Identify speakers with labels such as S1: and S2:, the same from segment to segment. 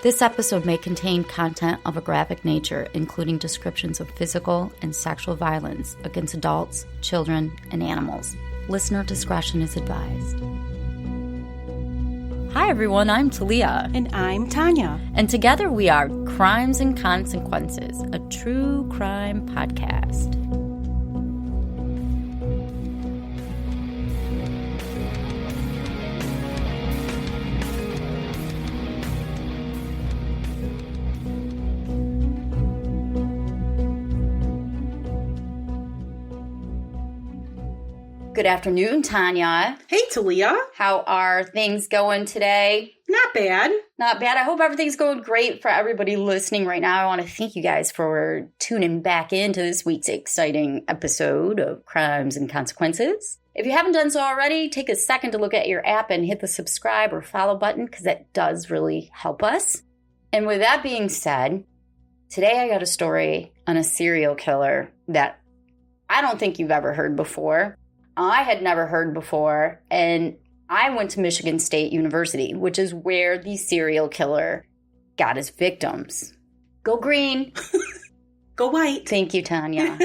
S1: This episode may contain content of a graphic nature, including descriptions of physical and sexual violence against adults, children, and animals. Listener discretion is advised. Hi everyone, I'm Talia.
S2: And I'm Tanya.
S1: And together we are Crimes and Consequences, a true crime podcast. Good afternoon, Tanya.
S2: Hey, Talia.
S1: How are things going today?
S2: Not bad.
S1: Not bad. I hope everything's going great for everybody listening right now. I want to thank you guys for tuning back into this week's exciting episode of Crimes and Consequences. If you haven't done so already, take a second to look at your app and hit the subscribe or follow button because that does really help us. And with that being said, today I got a story on a serial killer that I don't think you've ever heard before. I had never heard before, and I went to Michigan State University, which is where the serial killer got his victims. Go green.
S2: Go white.
S1: Thank you, Tanya.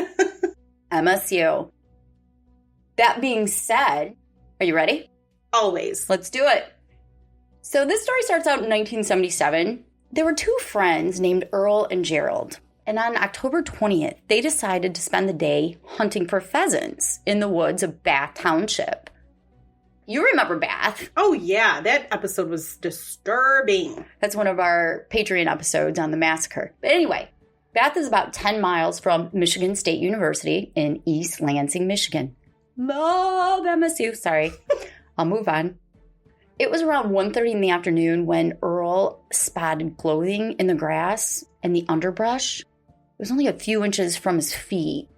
S1: MSU. That being said, are you ready?
S2: Always.
S1: Let's do it. So this story starts out in 1977. There were two friends named Earl and Gerald. And on October 20th, they decided to spend the day hunting for pheasants in the woods of Bath Township. You remember Bath.
S2: Oh, yeah. That episode was disturbing.
S1: That's one of our Patreon episodes on the massacre. But anyway, Bath is about 10 miles from Michigan State University in East Lansing, Michigan. Love MSU. Sorry. I'll move on. It was around 1:30 in the afternoon when Earl spotted clothing in the grass and the underbrush. It was only a few inches from his feet.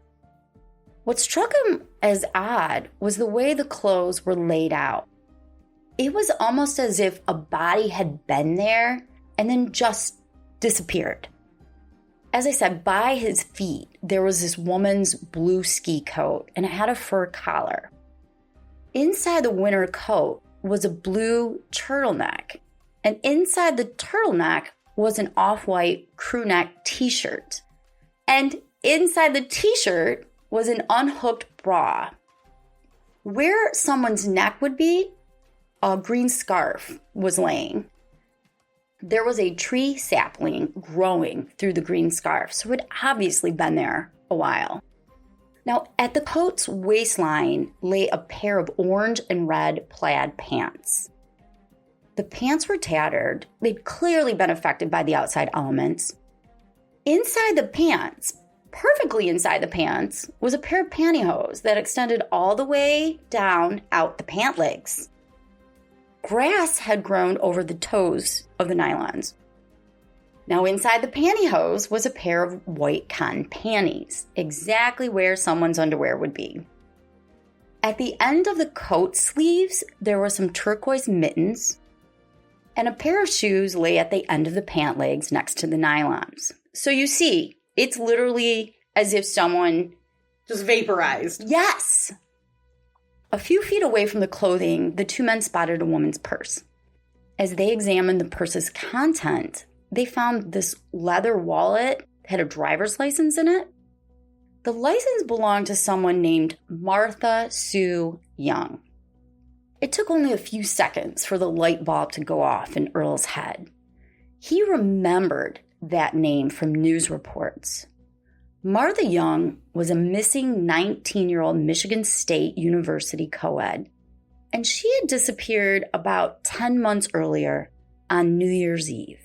S1: What struck him as odd was the way the clothes were laid out. It was almost as if a body had been there and then just disappeared. As I said, by his feet, there was this woman's blue ski coat, and it had a fur collar. Inside the winter coat was a blue turtleneck, and inside the turtleneck was an off-white crew neck t-shirt. And inside the t-shirt was an unhooked bra. Where someone's neck would be, a green scarf was laying. There was a tree sapling growing through the green scarf, so it had obviously been there a while. Now, at the coat's waistline lay a pair of orange and red plaid pants. The pants were tattered. They'd clearly been affected by the outside elements. Inside the pants, perfectly inside the pants, was a pair of pantyhose that extended all the way down out the pant legs. Grass had grown over the toes of the nylons. Now inside the pantyhose was a pair of white cotton panties, exactly where someone's underwear would be. At the end of the coat sleeves, there were some turquoise mittens, and a pair of shoes lay at the end of the pant legs next to the nylons. So you see, it's literally as if someone
S2: just vaporized.
S1: Yes! A few feet away from the clothing, the two men spotted a woman's purse. As they examined the purse's content, they found this leather wallet that had a driver's license in it. The license belonged to someone named Martha Sue Young. It took only a few seconds for the light bulb to go off in Earl's head. He remembered that name from news reports. Martha Young was a missing 19-year-old Michigan State University co-ed, and she had disappeared about 10 months earlier on New Year's Eve.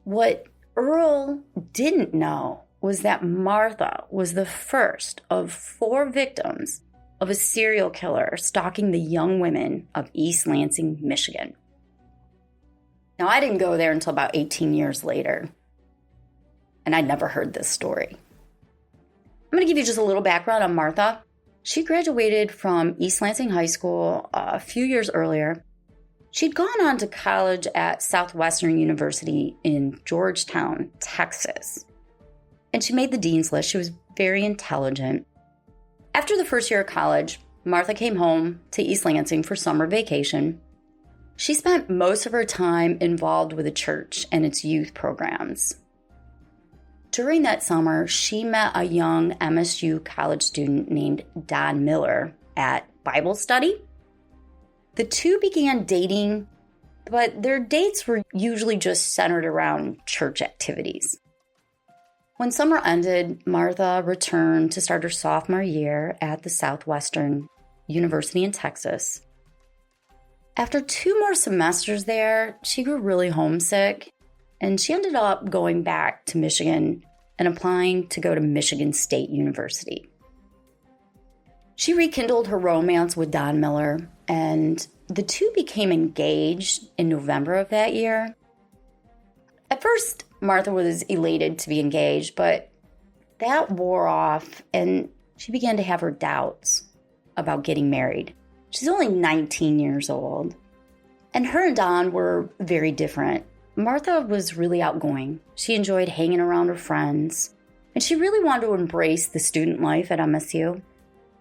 S1: What Earl didn't know was that Martha was the first of 4 victims of a serial killer stalking the young women of East Lansing, Michigan. Now, I didn't go there until about 18 years later, and I'd never heard this story. I'm going to give you just a little background on Martha. She graduated from East Lansing High School a few years earlier. She'd gone on to college at Southwestern University in Georgetown, Texas. And she made the dean's list. She was very intelligent. After the first year of college, Martha came home to East Lansing for summer vacation. She spent most of her time involved with the church and its youth programs. During that summer, she met a young MSU college student named Don Miller at Bible study. The two began dating, but their dates were usually just centered around church activities. When summer ended, Martha returned to start her sophomore year at the Southwestern University in Texas. After 2 more semesters there, she grew really homesick, and she ended up going back to Michigan and applying to go to Michigan State University. She rekindled her romance with Don Miller, and the two became engaged in November of that year. At first, Martha was elated to be engaged, but that wore off, and she began to have her doubts about getting married. She's only 19 years old, and her and Don were very different. Martha was really outgoing. She enjoyed hanging around her friends, and she really wanted to embrace the student life at MSU.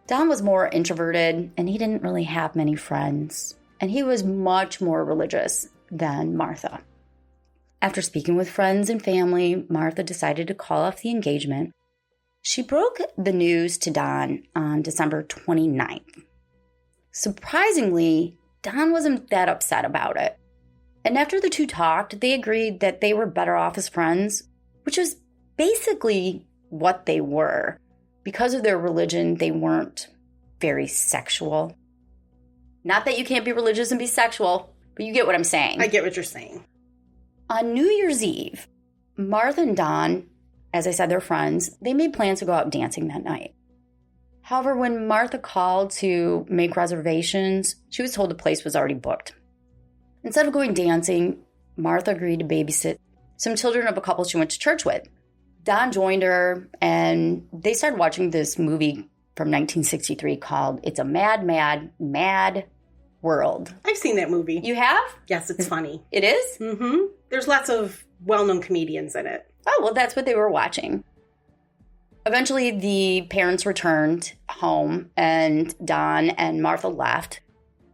S1: Don was more introverted, and he didn't really have many friends, and he was much more religious than Martha. After speaking with friends and family, Martha decided to call off the engagement. She broke the news to Don on December 29th. Surprisingly, Don wasn't that upset about it. And after the two talked, they agreed that they were better off as friends, which is basically what they were. Because of their religion, they weren't very sexual. Not that you can't be religious and be sexual, but you get what I'm saying.
S2: I get what you're saying.
S1: On New Year's Eve, Martha and Don, as I said, they're friends, they made plans to go out dancing that night. However, when Martha called to make reservations, she was told the place was already booked. Instead of going dancing, Martha agreed to babysit some children of a couple she went to church with. Don joined her, and they started watching this movie from 1963 called It's a Mad, Mad, Mad World.
S2: I've seen that movie.
S1: You have?
S2: Yes, it's funny.
S1: It is?
S2: Mm-hmm. There's lots of well-known comedians in it.
S1: Oh, well, that's what they were watching. Eventually, the parents returned home, and Don and Martha left.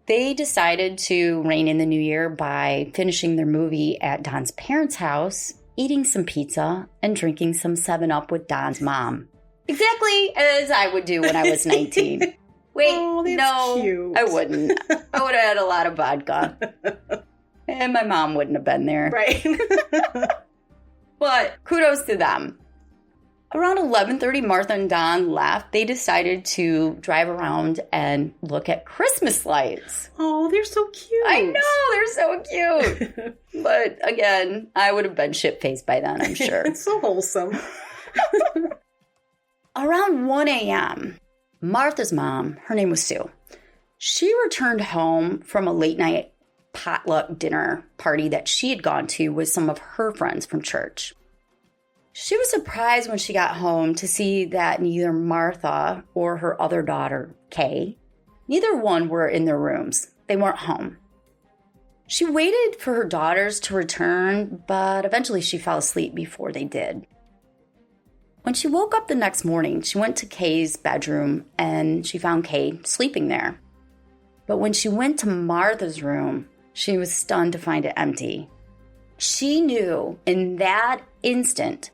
S1: They decided to rein in the new year by finishing their movie at Don's parents' house, eating some pizza, and drinking some 7-Up with Don's mom. Exactly as I would do when I was 19. Wait, no,
S2: cute.
S1: I wouldn't. I would have had a lot of vodka. And my mom wouldn't have been there.
S2: Right.
S1: But kudos to them. Around 11:30, Martha and Don left. They decided to drive around and look at Christmas lights.
S2: Oh, they're so cute.
S1: I know, they're so cute. But again, I would have been shit-faced by then, I'm sure.
S2: It's so wholesome.
S1: Around 1 a.m., Martha's mom, her name was Sue, she returned home from a late-night potluck dinner party that she had gone to with some of her friends from church. She was surprised when she got home to see that neither Martha or her other daughter, Kay, neither one were in their rooms. They weren't home. She waited for her daughters to return, but eventually she fell asleep before they did. When she woke up the next morning, she went to Kay's bedroom and she found Kay sleeping there. But when she went to Martha's room, she was stunned to find it empty. She knew in that instant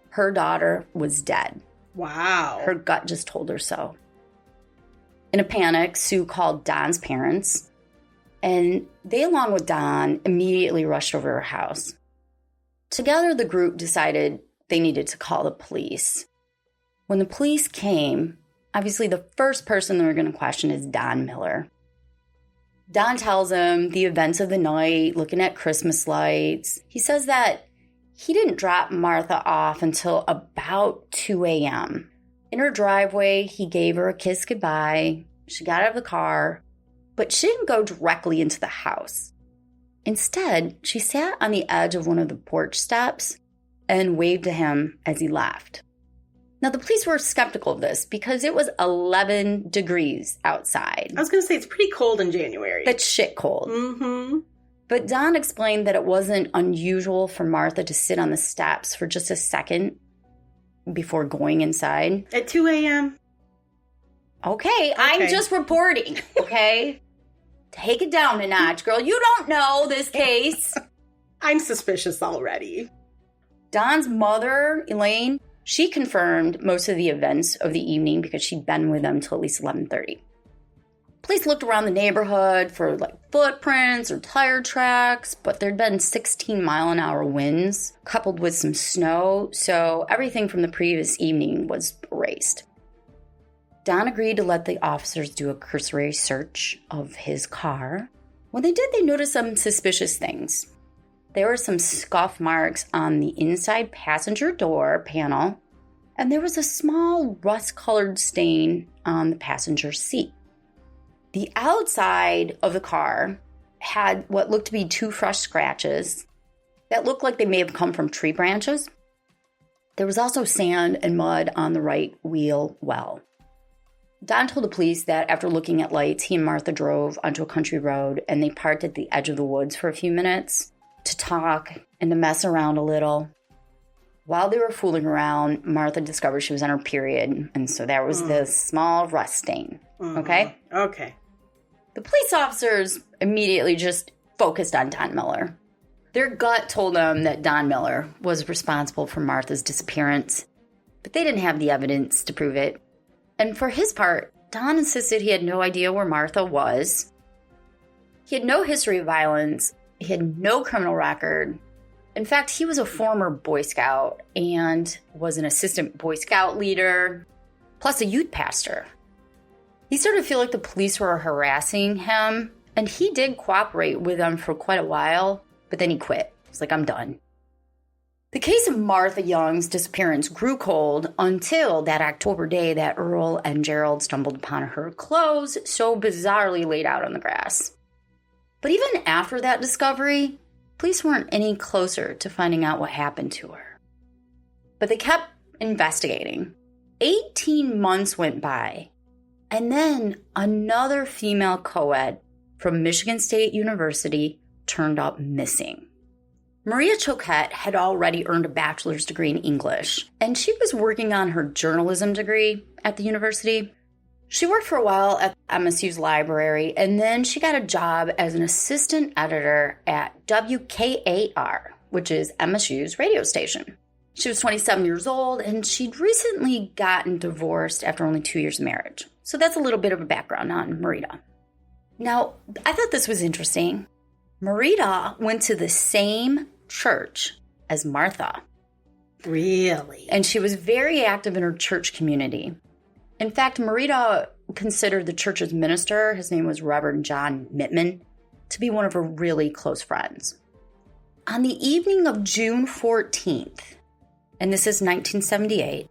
S1: her daughter was dead.
S2: Wow.
S1: Her gut just told her so. In a panic, Sue called Don's parents, and they, along with Don, immediately rushed over to her house. Together, the group decided they needed to call the police. When the police came, obviously the first person they were going to question is Don Miller. Don tells them the events of the night, looking at Christmas lights. He says that he didn't drop Martha off until about 2 a.m. In her driveway, he gave her a kiss goodbye. She got out of the car, but she didn't go directly into the house. Instead, she sat on the edge of one of the porch steps and waved to him as he left. Now, the police were skeptical of this because it was 11 degrees outside.
S2: I was going to say, it's pretty cold in January.
S1: That's shit cold.
S2: Mm-hmm.
S1: But Don explained that it wasn't unusual for Martha to sit on the steps for just a second before going inside.
S2: At 2 a.m.?
S1: Okay, I'm just reporting, okay? Take it down a notch, girl. You don't know this case.
S2: I'm suspicious already.
S1: Don's mother, Elaine, she confirmed most of the events of the evening because she'd been with them till at least 11:30. Police looked around the neighborhood for footprints or tire tracks, but there'd been 16-mile-an-hour winds coupled with some snow, so everything from the previous evening was erased. Don agreed to let the officers do a cursory search of his car. When they did, they noticed some suspicious things. There were some scuff marks on the inside passenger door panel, and there was a small rust-colored stain on the passenger seat. The outside of the car had what looked to be 2 fresh scratches that looked like they may have come from tree branches. There was also sand and mud on the right wheel well. Don told the police that after looking at lights, he and Martha drove onto a country road and they parked at the edge of the woods for a few minutes to talk and to mess around a little. While they were fooling around, Martha discovered she was on her period, and so there was this small rust stain. Okay?
S2: Okay.
S1: The police officers immediately just focused on Don Miller. Their gut told them that Don Miller was responsible for Martha's disappearance, but they didn't have the evidence to prove it. And for his part, Don insisted he had no idea where Martha was. He had no history of violence. He had no criminal record. In fact, he was a former Boy Scout and was an assistant Boy Scout leader, plus a youth pastor. He started to feel like the police were harassing him, and he did cooperate with them for quite a while, but then he quit. He's like, I'm done. The case of Martha Young's disappearance grew cold until that October day that Earl and Gerald stumbled upon her clothes so bizarrely laid out on the grass. But even after that discovery, police weren't any closer to finding out what happened to her. But they kept investigating. 18 months went by, and then another female co-ed from Michigan State University turned up missing. Marita Choquette had already earned a bachelor's degree in English, and she was working on her journalism degree at the university. She worked for a while at MSU's library, and then she got a job as an assistant editor at WKAR, which is MSU's radio station. She was 27 years old, and she'd recently gotten divorced after only 2 years of marriage. So that's a little bit of a background on Marita. Now, I thought this was interesting. Marita went to the same church as Martha.
S2: Really?
S1: And she was very active in her church community. In fact, Marita considered the church's minister, his name was Reverend John Mittman, to be one of her really close friends. On the evening of June 14th, and this is 1978,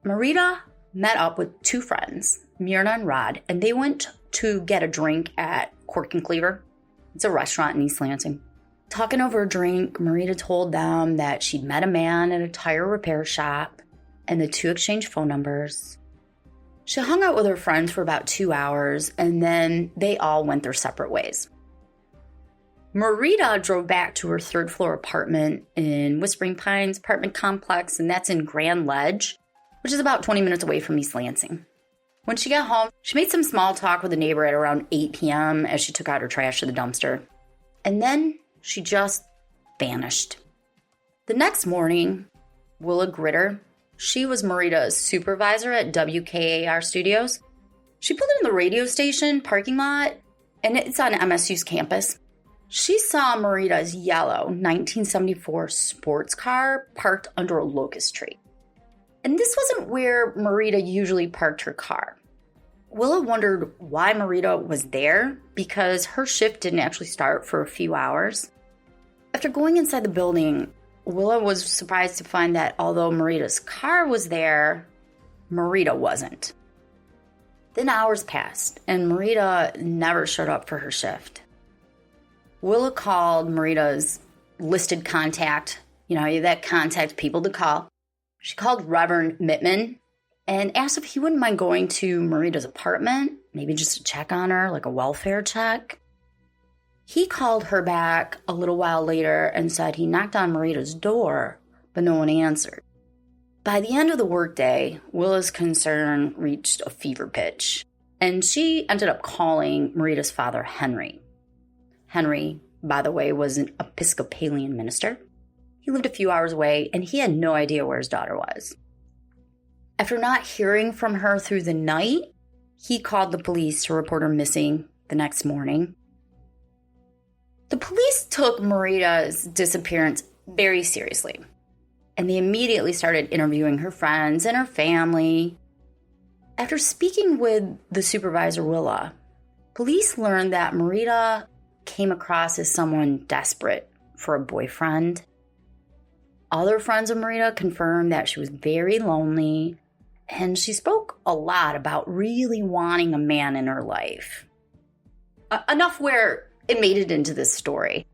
S1: Marita met up with 2 friends, Myrna and Rod, and they went to get a drink at Cork and Cleaver. It's a restaurant in East Lansing. Talking over a drink, Marita told them that she'd met a man at a tire repair shop, and the 2 exchanged phone numbers. She hung out with her friends for about 2 hours, and then they all went their separate ways. Marita drove back to her 3rd-floor apartment in Whispering Pines apartment complex, and that's in Grand Ledge, which is about 20 minutes away from East Lansing. When she got home, she made some small talk with a neighbor at around 8 p.m. as she took out her trash to the dumpster. And then she just vanished. The next morning, Willa Gritter, she was Marita's supervisor at WKAR Studios. She pulled in the radio station parking lot, and it's on MSU's campus. She saw Marita's yellow 1974 sports car parked under a locust tree. And this wasn't where Marita usually parked her car. Willa wondered why Marita was there because her shift didn't actually start for a few hours. After going inside the building, Willa was surprised to find that although Marita's car was there, Marita wasn't. Then hours passed, and Marita never showed up for her shift. Willa called Marita's listed contact, that contact people to call. She called Reverend Mittman and asked if he wouldn't mind going to Marita's apartment, maybe just to check on her, like a welfare check. He called her back a little while later and said he knocked on Marita's door, but no one answered. By the end of the workday, Willa's concern reached a fever pitch. And she ended up calling Marita's father, Henry. Henry, by the way, was an Episcopalian minister. He lived a few hours away, and he had no idea where his daughter was. After not hearing from her through the night, he called the police to report her missing the next morning. The police took Marita's disappearance very seriously, and they immediately started interviewing her friends and her family. After speaking with the supervisor, Willa, police learned that Marita came across as someone desperate for a boyfriend. Other friends of Marita confirmed that she was very lonely, and she spoke a lot about really wanting a man in her life. Enough where it made it into this story.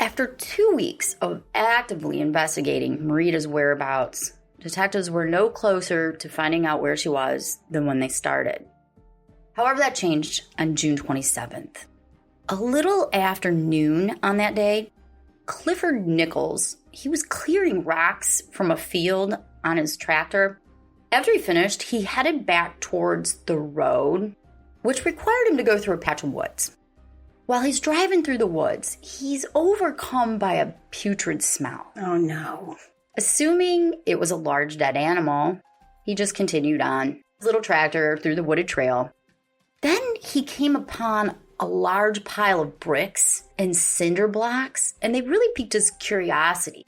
S1: After 2 weeks of actively investigating Marita's whereabouts, detectives were no closer to finding out where she was than when they started. However, that changed on June 27th. A little after noon on that day, Clifford Nichols, he was clearing rocks from a field on his tractor. After he finished, he headed back towards the road, which required him to go through a patch of woods. While he's driving through the woods, he's overcome by a putrid smell.
S2: Oh, no.
S1: Assuming it was a large dead animal, he just continued on his little tractor through the wooded trail. Then he came upon a large pile of bricks and cinder blocks, and they really piqued his curiosity.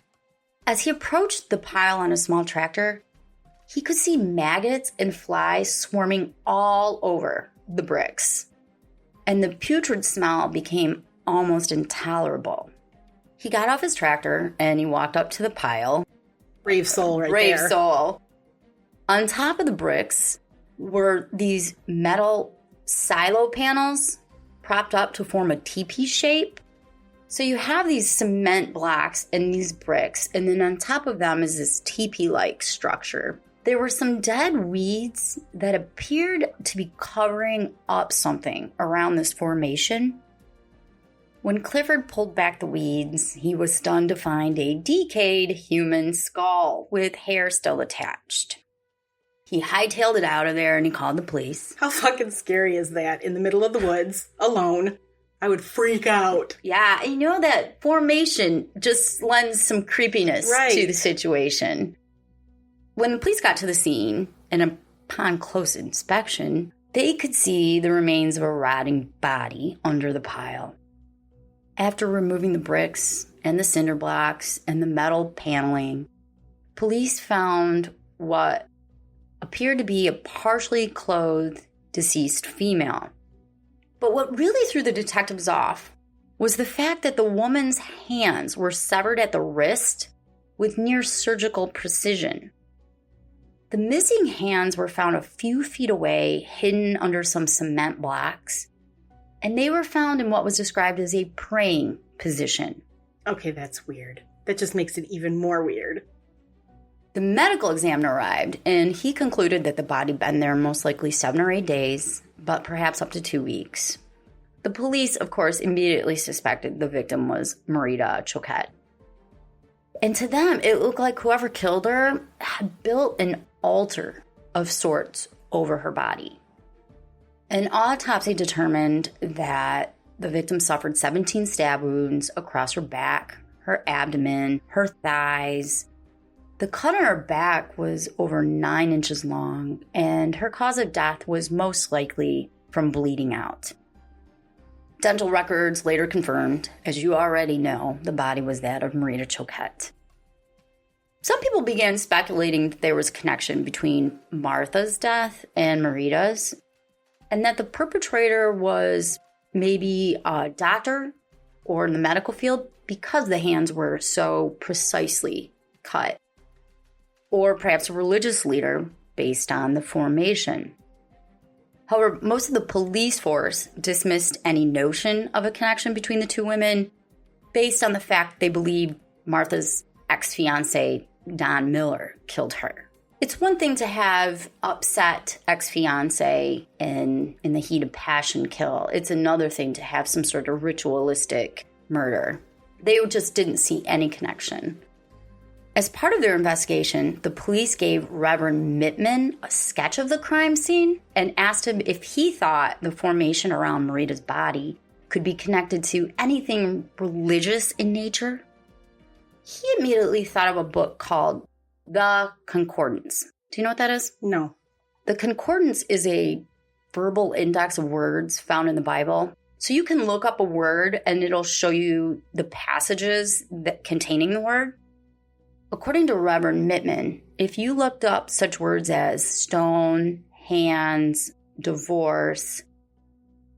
S1: As he approached the pile on a small tractor, he could see maggots and flies swarming all over the bricks, and the putrid smell became almost intolerable. He got off his tractor and he walked up to the pile.
S2: Brave soul right there.
S1: Brave soul. On top of the bricks were these metal silo panels propped up to form a teepee shape. So you have these cement blocks and these bricks, and then on top of them is this teepee-like structure. There were some dead weeds that appeared to be covering up something around this formation. When Clifford pulled back the weeds, he was stunned to find a decayed human skull with hair still attached. He hightailed it out of there and he called the police.
S2: How fucking scary is that? In the middle of the woods, alone. I would freak out.
S1: Yeah, and you know that formation just lends some creepiness to the situation. When the police got to the scene, and upon close inspection, they could see the remains of a rotting body under the pile. After removing the bricks and the cinder blocks and the metal paneling, police found what appeared to be a partially clothed deceased female. But what really threw the detectives off was the fact that the woman's hands were severed at the wrist with near surgical precision. The missing hands were found a few feet away, hidden under some cement blocks, and they were found in what was described as a praying position.
S2: Okay, that's weird. That just makes it even more weird.
S1: The medical examiner arrived, and he concluded that the body had been there most likely 7 or 8 days, but perhaps up to 2 weeks. The police, of course, immediately suspected the victim was Marita Choquette. And to them, it looked like whoever killed her had built an altar of sorts over her body. An autopsy determined that the victim suffered 17 stab wounds across her back, her abdomen, her thighs. The cut on her back was over 9 inches long, and her cause of death was most likely from bleeding out. Dental records later confirmed, as you already know, the body was that of Marita Choquette. Some people began speculating that there was a connection between Martha's death and Marita's, and that the perpetrator was maybe a doctor or in the medical field because the hands were so precisely cut, or perhaps a religious leader based on the formation. However, most of the police force dismissed any notion of a connection between the two women based on the fact they believed Martha's ex-fiancé, Don Miller, killed her. It's one thing to have upset ex-fiancé in the heat of passion kill. It's another thing to have some sort of ritualistic murder. They just didn't see any connection. As part of their investigation, the police gave Reverend Mittman a sketch of the crime scene and asked him if he thought the formation around Marita's body could be connected to anything religious in nature. He immediately thought of a book called The Concordance. Do you know what that is?
S2: No.
S1: The Concordance is a verbal index of words found in the Bible. So you can look up a word and it'll show you the passages that containing the word. According to Reverend Mittman, if you looked up such words as stone, hands, divorce,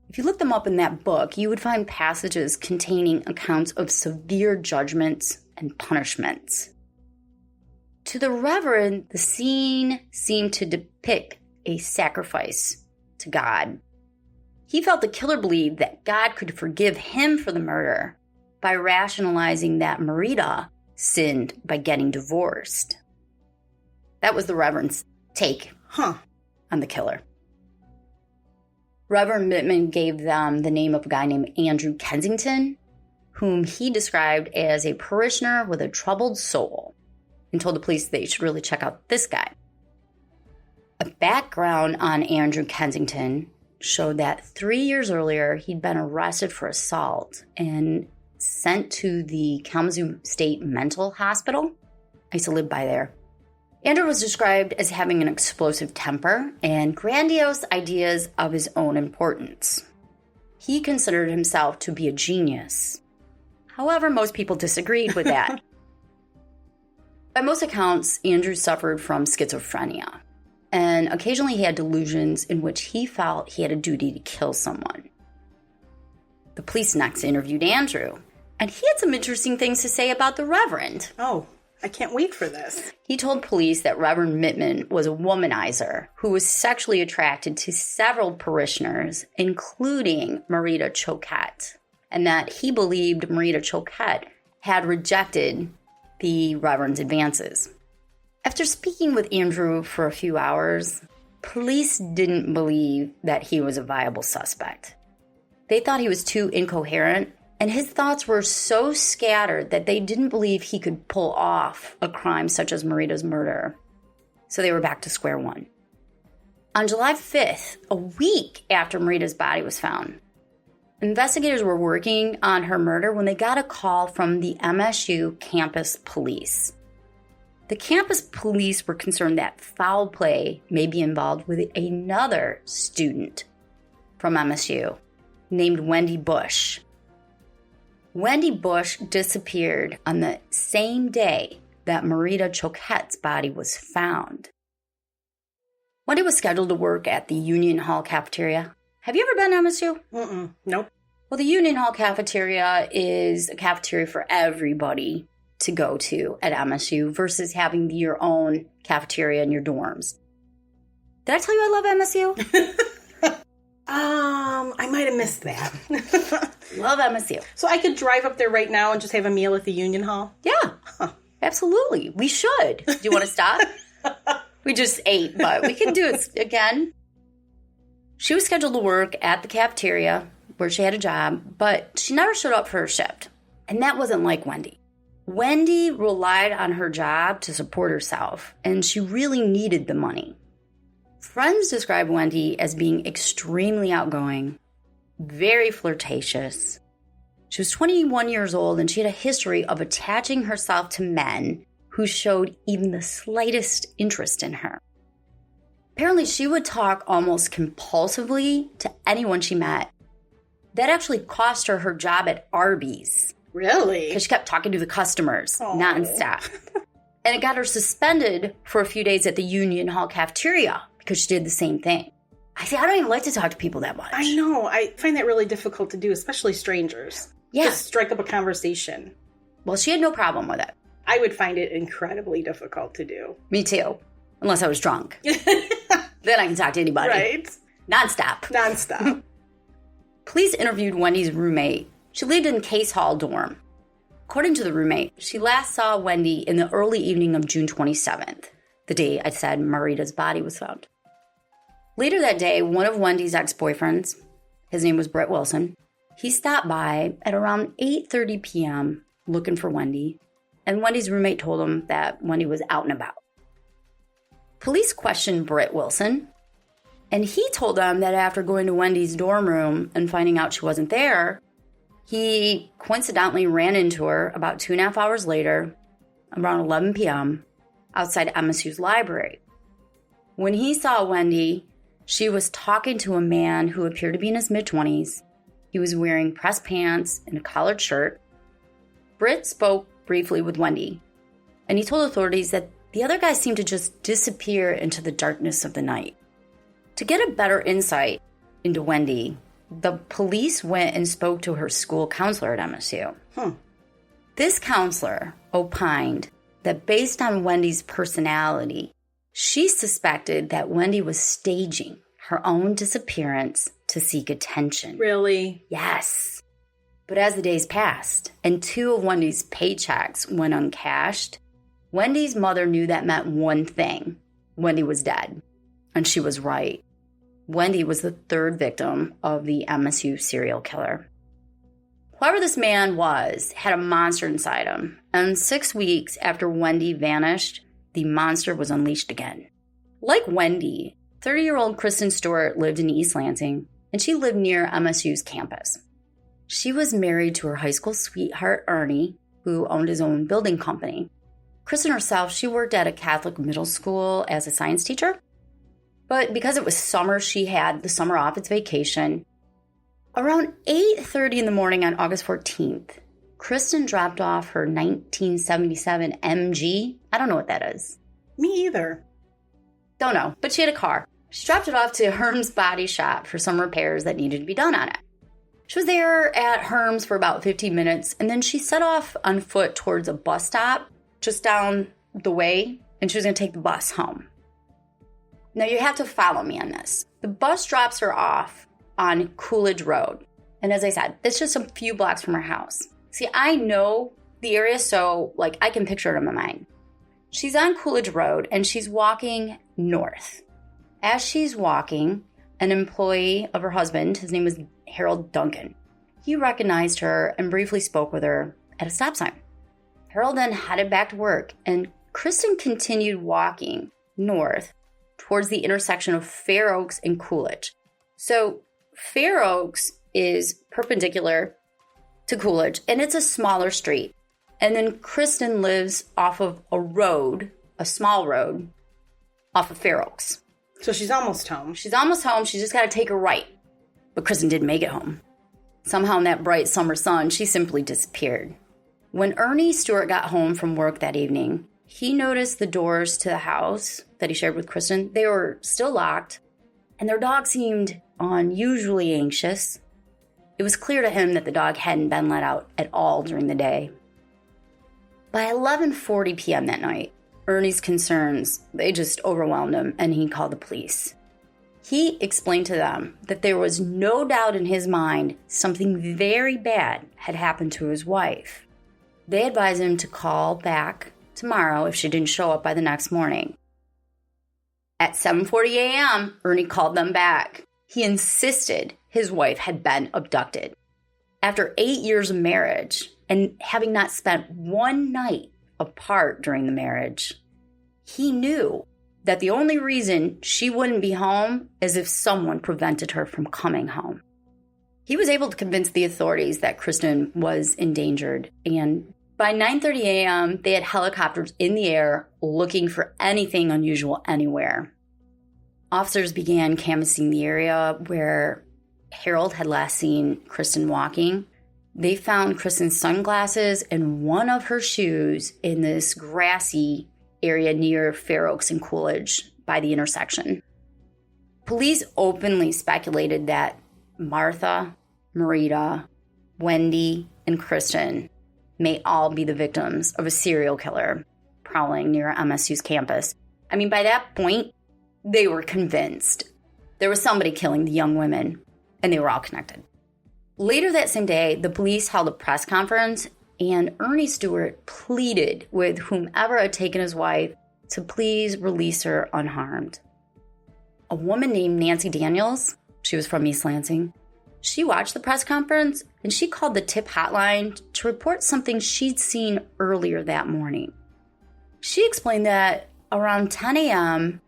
S1: if you looked them up in that book, you would find passages containing accounts of severe judgments and punishments. To the Reverend, the scene seemed to depict a sacrifice to God. He felt the killer believed that God could forgive him for the murder by rationalizing that Marita sinned by getting divorced. That was the Reverend's take on the killer. Reverend Mittman gave them the name of a guy named Andrew Kensington, whom he described as a parishioner with a troubled soul, and told the police they should really check out this guy. A background on Andrew Kensington showed that 3 years earlier, he'd been arrested for assault and sent to the Kalamazoo State Mental Hospital. I used to live by there. Andrew was described as having an explosive temper and grandiose ideas of his own importance. He considered himself to be a genius. However, most people disagreed with that. By most accounts, Andrew suffered from schizophrenia, and occasionally he had delusions in which he felt he had a duty to kill someone. The police next interviewed Andrew, and he had some interesting things to say about the Reverend.
S2: Oh, I can't wait for this.
S1: He told police that Reverend Mittman was a womanizer who was sexually attracted to several parishioners, including Marita Choquette, and that he believed Marita Choquette had rejected the Reverend's advances. After speaking with Andrew for a few hours, police didn't believe that he was a viable suspect. They thought he was too incoherent, and his thoughts were so scattered that they didn't believe he could pull off a crime such as Marita's murder. So they were back to square one. On July 5th, a week after Marita's body was found, investigators were working on her murder when they got a call from the MSU campus police. The campus police were concerned that foul play may be involved with another student from MSU named Wendy Bush. Wendy Bush disappeared on the same day that Marita Choquette's body was found. Wendy was scheduled to work at the Union Hall cafeteria. Have you ever been to MSU?
S2: Nope.
S1: Well, the Union Hall cafeteria is a cafeteria for everybody to go to at MSU versus having your own cafeteria in your dorms. Did I tell you I love MSU?
S2: I might have missed that.
S1: Love MSU.
S2: So I could drive up there right now and just have a meal at the Union Hall?
S1: Yeah, absolutely. We should. Do you want to stop? We just ate, but we can do it again. She was scheduled to work at the cafeteria where she had a job, but she never showed up for her shift. And that wasn't like Wendy. Wendy relied on her job to support herself, and she really needed the money. Friends describe Wendy as being extremely outgoing, very flirtatious. She was 21 years old, and she had a history of attaching herself to men who showed even the slightest interest in her. Apparently, she would talk almost compulsively to anyone she met. That actually cost her her job at Arby's.
S2: Really?
S1: Because she kept talking to the customers nonstop. And it got her suspended for a few days at the Union Hall cafeteria because she did the same thing. I don't even like to talk to people that much.
S2: I know. I find that really difficult to do, especially strangers.
S1: Yeah.
S2: Just strike up a conversation.
S1: Well, she had no problem with it.
S2: I would find it incredibly difficult to do.
S1: Me too. Unless I was drunk. Then I can talk to anybody.
S2: Right.
S1: Nonstop. Police interviewed Wendy's roommate. She lived in Case Hall dorm. According to the roommate, she last saw Wendy in the early evening of June 27th, the day I said Marita's body was found. Later that day, one of Wendy's ex-boyfriends, his name was Brett Wilson, he stopped by at around 8:30 p.m. looking for Wendy and Wendy's roommate told him that Wendy was out and about. Police questioned Britt Wilson, and he told them that after going to Wendy's dorm room and finding out she wasn't there, he coincidentally ran into her about 2.5 hours later, around 11 p.m., outside MSU's library. When he saw Wendy, she was talking to a man who appeared to be in his mid-20s. He was wearing pressed pants and a collared shirt. Britt spoke briefly with Wendy, and he told authorities that the other guy seemed to just disappear into the darkness of the night. To get a better insight into Wendy, the police went and spoke to her school counselor at MSU. This counselor opined that based on Wendy's personality, she suspected that Wendy was staging her own disappearance to seek attention.
S2: Really?
S1: Yes. But as the days passed and 2 of Wendy's paychecks went uncashed, Wendy's mother knew that meant one thing. Wendy was dead. And she was right. Wendy was the 3rd victim of the MSU serial killer. Whoever this man was had a monster inside him. And 6 weeks after Wendy vanished, the monster was unleashed again. Like Wendy, 30-year-old Kristen Stewart lived in East Lansing, and she lived near MSU's campus. She was married to her high school sweetheart, Ernie, who owned his own building company. Kristen herself, she worked at a Catholic middle school as a science teacher. But because it was summer, she had the summer off, it's vacation. Around 8:30 in the morning on August 14th, Kristen dropped off her 1977 MG. I don't know what that is.
S2: Me either.
S1: Don't know, but she had a car. She dropped it off to Herm's Body Shop for some repairs that needed to be done on it. She was there at Herm's for about 15 minutes, and then she set off on foot towards a bus stop just down the way, and she was going to take the bus home. Now, you have to follow me on this. The bus drops her off on Coolidge Road. And as I said, it's just a few blocks from her house. See, I know the area, so I can picture it in my mind. She's on Coolidge Road, and she's walking north. As she's walking, an employee of her husband, his name was Harold Duncan, he recognized her and briefly spoke with her at a stop sign. Harold then headed back to work, and Kristen continued walking north towards the intersection of Fair Oaks and Coolidge. So Fair Oaks is perpendicular to Coolidge, and it's a smaller street. And then Kristen lives off of a road, a small road, off of Fair Oaks.
S2: So she's almost home.
S1: She's almost home. She's just got to take a right. But Kristen didn't make it home. Somehow in that bright summer sun, she simply disappeared. When Ernie Stewart got home from work that evening, he noticed the doors to the house that he shared with Kristen. They were still locked, and their dog seemed unusually anxious. It was clear to him that the dog hadn't been let out at all during the day. By 11:40 p.m. that night, Ernie's concerns, they just overwhelmed him, and he called the police. He explained to them that there was no doubt in his mind something very bad had happened to his wife. They advised him to call back tomorrow if she didn't show up by the next morning. At 7:40 a.m., Ernie called them back. He insisted his wife had been abducted. After 8 years of marriage and having not spent one night apart during the marriage, he knew that the only reason she wouldn't be home is if someone prevented her from coming home. He was able to convince the authorities that Kristen was endangered, and by 9:30 a.m., they had helicopters in the air looking for anything unusual anywhere. Officers began canvassing the area where Harold had last seen Kristen walking. They found Kristen's sunglasses and one of her shoes in this grassy area near Fair Oaks and Coolidge by the intersection. Police openly speculated that Martha, Marita, Wendy, and Kristen may all be the victims of a serial killer prowling near MSU's campus. I mean, by that point, they were convinced there was somebody killing the young women, and they were all connected. Later that same day, the police held a press conference, and Ernie Stewart pleaded with whomever had taken his wife to please release her unharmed. A woman named Nancy Daniels, she was from East Lansing, She watched the press conference and she called the tip hotline to report something she'd seen earlier that morning. She explained that around 10 a.m.,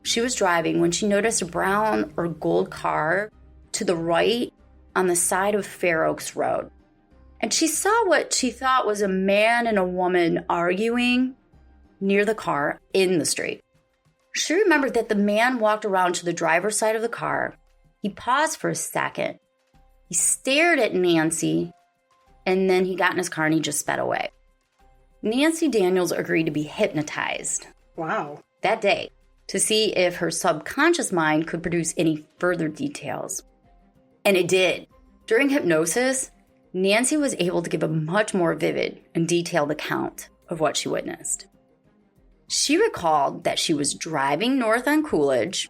S1: she was driving when she noticed a brown or gold car to the right on the side of Fair Oaks Road. And she saw what she thought was a man and a woman arguing near the car in the street. She remembered that the man walked around to the driver's side of the car. He paused for a second. He stared at Nancy, and then he got in his car and he just sped away. Nancy Daniels agreed to be hypnotized.
S2: Wow.
S1: That day to see if her subconscious mind could produce any further details. And it did. During hypnosis, Nancy was able to give a much more vivid and detailed account of what she witnessed. She recalled that she was driving north on Coolidge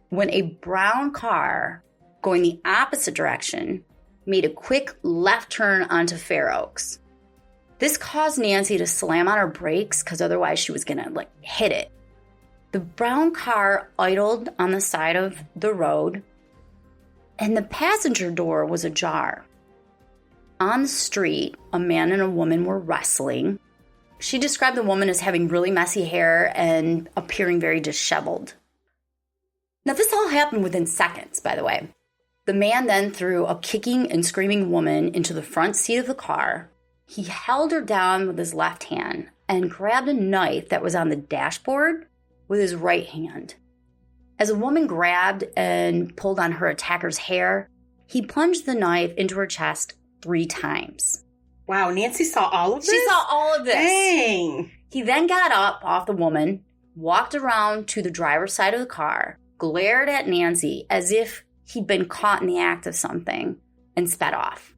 S1: when a brown car going the opposite direction made a quick left turn onto Fair Oaks. This caused Nancy to slam on her brakes because otherwise she was going to hit it. The brown car idled on the side of the road and the passenger door was ajar. On the street, a man and a woman were wrestling. She described the woman as having really messy hair and appearing very disheveled. Now, this all happened within seconds, by the way. The man then threw a kicking and screaming woman into the front seat of the car. He held her down with his left hand and grabbed a knife that was on the dashboard with his right hand. As the woman grabbed and pulled on her attacker's hair, he plunged the knife into her chest 3 times.
S2: Wow, Nancy saw all of this?
S1: She saw all of this.
S2: Dang.
S1: He then got up off the woman, walked around to the driver's side of the car, glared at Nancy as if he'd been caught in the act of something, and sped off.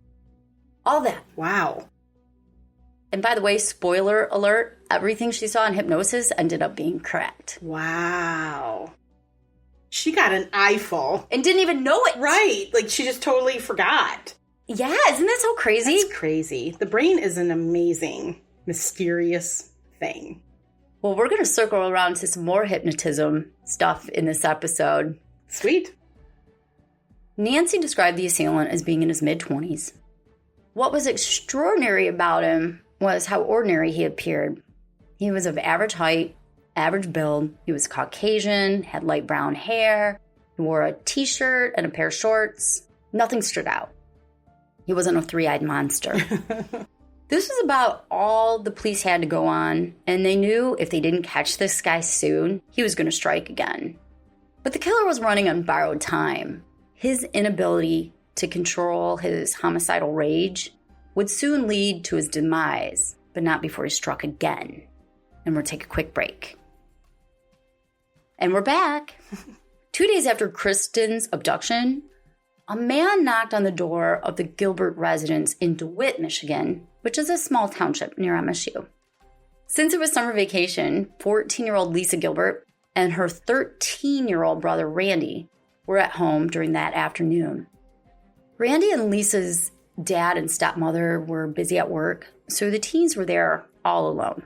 S1: All that.
S2: Wow.
S1: And by the way, spoiler alert, everything she saw in hypnosis ended up being correct.
S2: Wow. She got an eyeful.
S1: And didn't even know it.
S2: Right. She just totally forgot.
S1: Yeah, isn't that so crazy?
S2: That's crazy. The brain is an amazing, mysterious thing.
S1: Well, we're going to circle around to some more hypnotism stuff in this episode.
S2: Sweet.
S1: Nancy described the assailant as being in his mid-20s. What was extraordinary about him was how ordinary he appeared. He was of average height, average build. He was Caucasian, had light brown hair. He wore a t-shirt and a pair of shorts. Nothing stood out. He wasn't a 3-eyed monster. This was about all the police had to go on, and they knew if they didn't catch this guy soon, he was going to strike again. But the killer was running on borrowed time. His inability to control his homicidal rage would soon lead to his demise, but not before he struck again. And we'll take a quick break. And we're back. 2 days after Kristen's abduction, a man knocked on the door of the Gilbert residence in DeWitt, Michigan, which is a small township near MSU. Since it was summer vacation, 14-year-old Lisa Gilbert and her 13-year-old brother Randy were at home during that afternoon. Randy and Lisa's dad and stepmother were busy at work, so the teens were there all alone.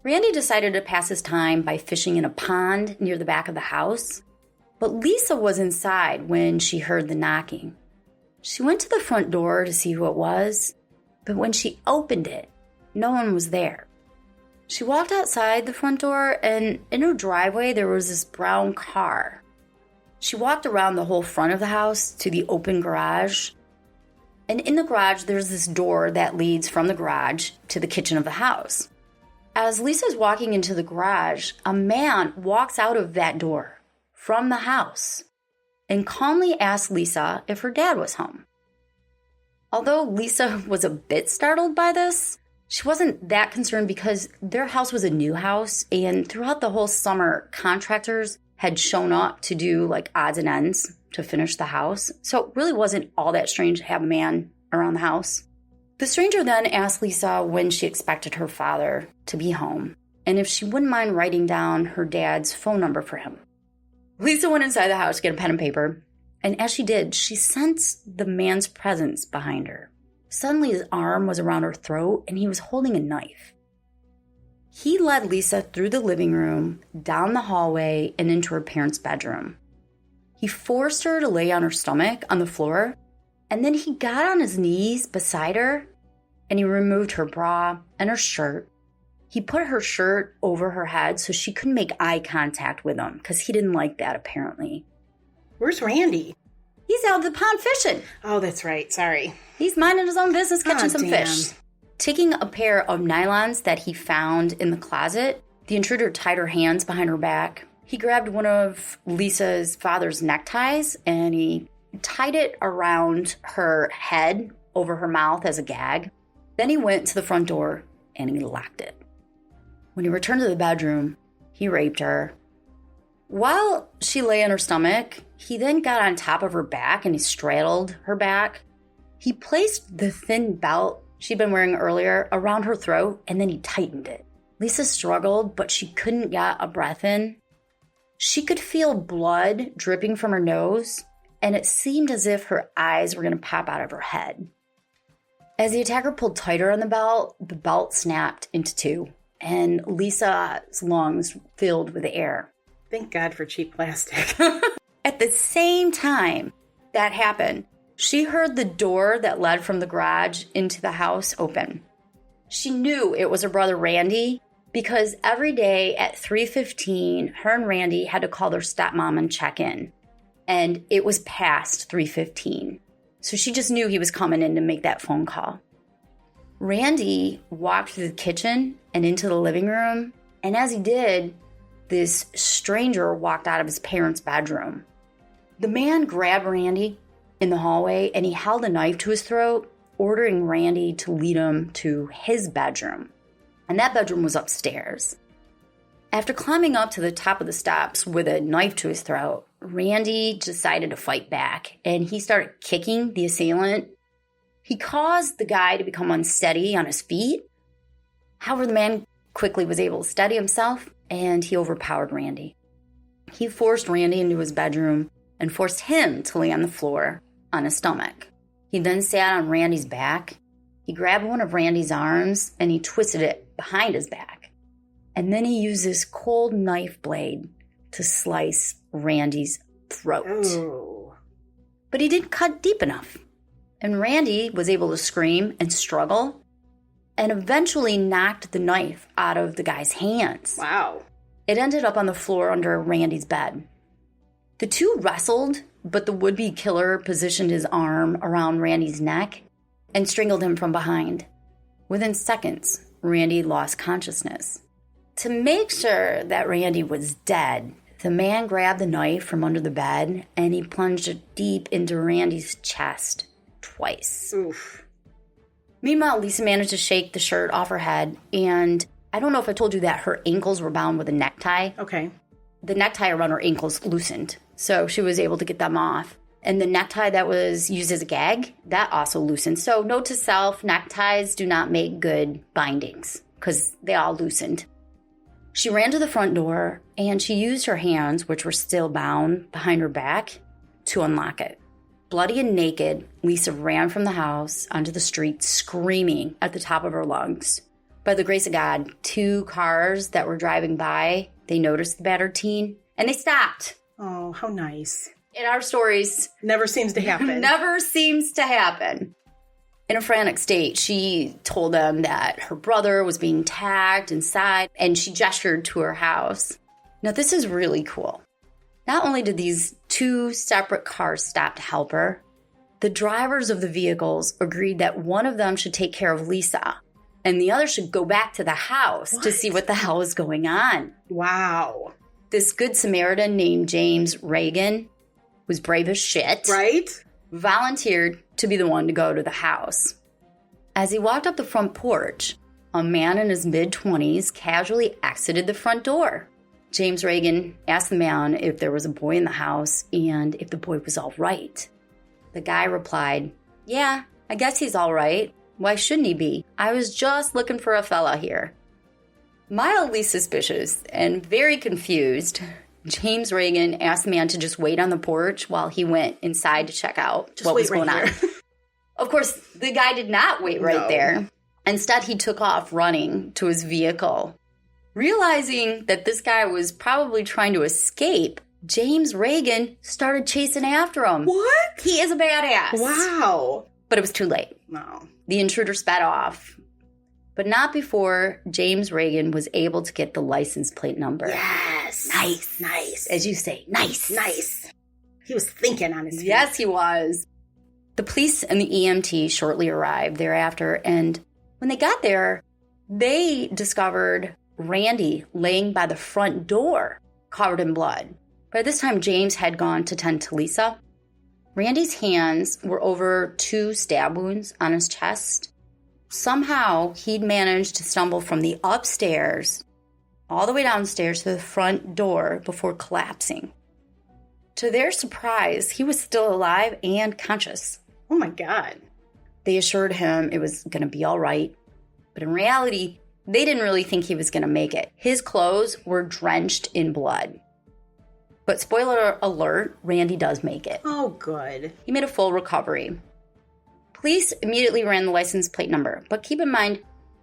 S1: Randy decided to pass his time by fishing in a pond near the back of the house, but Lisa was inside when she heard the knocking. She went to the front door to see who it was, but when she opened it, no one was there. She walked outside the front door, and in her driveway there was this brown car. She walked around the whole front of the house to the open garage, and in the garage there's this door that leads from the garage to the kitchen of the house. As Lisa's walking into the garage, a man walks out of that door from the house and calmly asks Lisa if her dad was home. Although Lisa was a bit startled by this, she wasn't that concerned because their house was a new house, and throughout the whole summer, contractors had shown up to do odds and ends to finish the house. So it really wasn't all that strange to have a man around the house. The stranger then asked Lisa when she expected her father to be home, and if she wouldn't mind writing down her dad's phone number for him. Lisa went inside the house to get a pen and paper, and as she did, she sensed the man's presence behind her. Suddenly his arm was around her throat, and he was holding a knife. He led Lisa through the living room, down the hallway, and into her parents' bedroom. He forced her to lay on her stomach on the floor And then he got on his knees beside her and he removed her bra and her shirt. He put her shirt over her head so she couldn't make eye contact with him because he didn't like that apparently.
S2: Where's Randy?
S1: He's out of the pond fishing.
S2: Oh, that's right. Sorry.
S1: He's minding his own business, catching some
S2: damn.
S1: fish. Taking a pair of nylons that he found in the closet, the intruder tied her hands behind her back. He grabbed one of Lisa's father's neckties and he tied it around her head over her mouth as a gag. Then he went to the front door and he locked it. When he returned to the bedroom, he raped her. While she lay on her stomach, he then got on top of her back and he straddled her back. He placed the thin belt she'd been wearing earlier around her throat and then he tightened it. Lisa struggled, but she couldn't get a breath in. She could feel blood dripping from her nose, and it seemed as if her eyes were going to pop out of her head. As the attacker pulled tighter on the belt snapped into two, and Lisa's lungs filled with air.
S2: Thank God for cheap plastic.
S1: At the same time that happened, she heard the door that led from the garage into the house open. She knew it was her brother Randy because every day at 3:15, her and Randy had to call their stepmom and check in. And it was past 3:15. So she just knew he was coming in to make that phone call. Randy walked through the kitchen and into the living room. And as he did, this stranger walked out of his parents' bedroom. The man grabbed Randy in the hallway and he held a knife to his throat, ordering Randy to lead him to his bedroom. And that bedroom was upstairs. After climbing up to the top of the steps with a knife to his throat, Randy decided to fight back and he started kicking the assailant. He caused the guy to become unsteady on his feet. However, the man quickly was able to steady himself and he overpowered Randy. He forced Randy into his bedroom and forced him to lay on the floor on his stomach. He then sat on Randy's back. He grabbed one of Randy's arms and he twisted it behind his back. And then he used this cold knife blade to slice Randy's throat.
S2: Oh.
S1: But he didn't cut deep enough. And Randy was able to scream and struggle and eventually knocked the knife out of the guy's hands.
S2: Wow.
S1: It ended up on the floor under Randy's bed. The two wrestled, but the would-be killer positioned his arm around Randy's neck and strangled him from behind. Within seconds, Randy lost consciousness. To make sure that Randy was dead, the man grabbed the knife from under the bed and he plunged it deep into Randy's chest twice.
S2: Oof.
S1: Meanwhile, Lisa managed to shake the shirt off her head, and I don't know if I told you that her ankles were bound with a necktie.
S2: Okay.
S1: The necktie around her ankles loosened, so she was able to get them off. And the necktie that was used as a gag, that also loosened. So note to self, neckties do not make good bindings because they all loosened. She ran to the front door and she used her hands, which were still bound behind her back, to unlock it. Bloody and naked, Lisa ran from the house onto the street screaming at the top of her lungs. By the grace of God, two cars that were driving by, they noticed the battered teen and they stopped.
S2: Oh, how nice.
S1: In our stories,
S2: Never seems to happen.
S1: never seems to happen. In a frantic state, she told them that her brother was being tagged inside, and she gestured to her house. Now, this is really cool. Not only did these two separate cars stop to help her, the drivers of the vehicles agreed that one of them should take care of Lisa, and the other should go back to the house to see what the hell is going on.
S2: Wow.
S1: This good Samaritan named James Reagan was brave as shit.
S2: Right?
S1: Volunteered to be the one to go to the house. As he walked up the front porch, a man in his mid-20s casually exited the front door. James Reagan asked the man if there was a boy in the house and if the boy was all right. The guy replied, "Yeah, I guess he's all right. Why shouldn't he be? I was just looking for a fella here." Mildly suspicious and very confused, James Reagan asked the man to just wait on the porch while he went inside to check out what was going on. Of course, the guy did not wait right there. Instead, he took off running to his vehicle. Realizing that this guy was probably trying to escape, James Reagan started chasing after him.
S2: What?
S1: He is a badass.
S2: Wow.
S1: But it was too late.
S2: No.
S1: The intruder sped off. But not before James Reagan was able to get the license plate number.
S2: Yes.
S1: Nice.
S2: Nice.
S1: As you say, nice.
S2: Nice. He was thinking on his feet.
S1: Yes, he was. The police and the EMT shortly arrived thereafter, and when they got there, they discovered Randy laying by the front door, covered in blood. By this time, James had gone to tend to Lisa. Randy's hands were over 2 stab wounds on his chest. Somehow, he'd managed to stumble from the upstairs all the way downstairs to the front door before collapsing. To their surprise, he was still alive and conscious.
S2: Oh my God.
S1: They assured him it was going to be all right. But in reality, they didn't really think he was going to make it. His clothes were drenched in blood. But spoiler alert, Randy does make it.
S2: Oh, good.
S1: He made a full recovery. Police immediately ran the license plate number. But keep in mind,